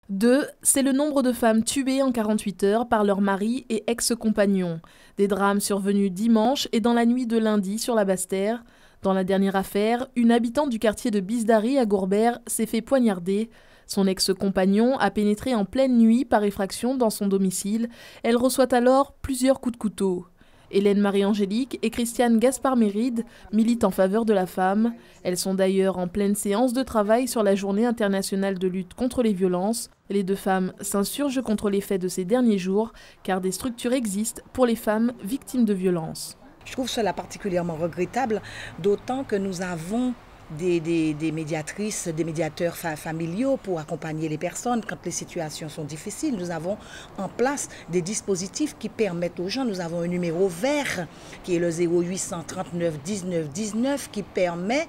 2, c'est le nombre de femmes tuées en 48 heures par leur mari et ex-compagnons. Des drames survenus dimanche et dans la nuit de lundi sur la Basse-Terre. Dans la dernière affaire, une habitante du quartier de Bisdari à Gourbert s'est fait poignarder. Son ex-compagnon a pénétré en pleine nuit par effraction dans son domicile. Elle reçoit alors plusieurs coups de couteau. Hélène Marie-Angélique et Christiane Gaspard-Méride militent en faveur de la femme. Elles sont d'ailleurs en pleine séance de travail sur la Journée internationale de lutte contre les violences. Les deux femmes s'insurgent contre les faits de ces derniers jours, car des structures existent pour les femmes victimes de violences. Je trouve cela particulièrement regrettable, d'autant que nous avons des médiatrices, des médiateurs familiaux pour accompagner les personnes quand les situations sont difficiles. Nous avons en place des dispositifs qui permettent aux gens, nous avons un numéro vert qui est le 0800 39 19 19 qui permet,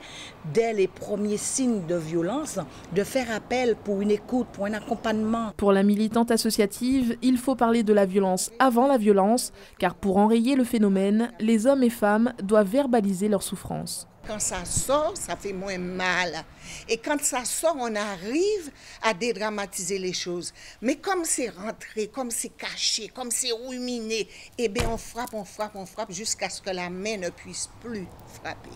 dès les premiers signes de violence, de faire appel pour une écoute, pour un accompagnement. Pour la militante associative, il faut parler de la violence avant la violence, car pour enrayer le phénomène, les hommes et femmes doivent verbaliser leurs souffrances. Quand ça sort, ça fait moins mal. Et quand ça sort, on arrive à dédramatiser les choses. Mais comme c'est rentré, comme c'est caché, comme c'est ruminé, eh bien on frappe jusqu'à ce que la main ne puisse plus frapper.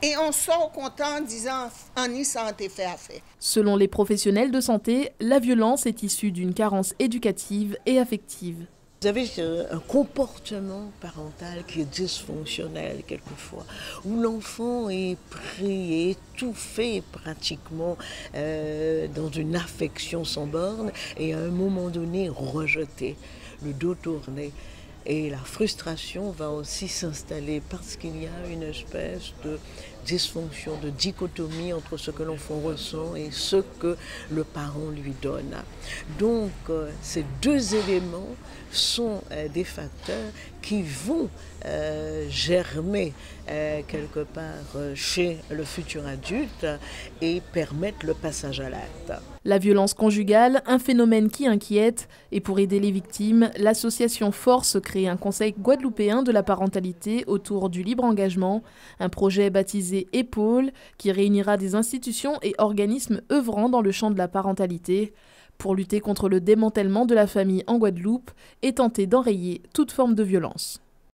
Et on sort content en disant « en y santé fait affaire ». Selon les professionnels de santé, la violence est issue d'une carence éducative et affective. Vous avez un comportement parental qui est dysfonctionnel quelquefois, où l'enfant est pris et étouffé pratiquement dans une affection sans borne et à un moment donné rejeté, le dos tourné. Et la frustration va aussi s'installer parce qu'il y a une espèce de dysfonction, de dichotomie entre ce que l'enfant ressent et ce que le parent lui donne. Donc ces deux éléments sont des facteurs qui vont germer quelque part chez le futur adulte et permettre le passage à l'acte. La violence conjugale, un phénomène qui inquiète, et pour aider les victimes, l'association Force crée un conseil guadeloupéen de la parentalité autour du libre engagement, un projet baptisé Épaule qui réunira des institutions et organismes œuvrant dans le champ de la parentalité pour lutter contre le démantèlement de la famille en Guadeloupe et tenter d'enrayer toute forme de violence.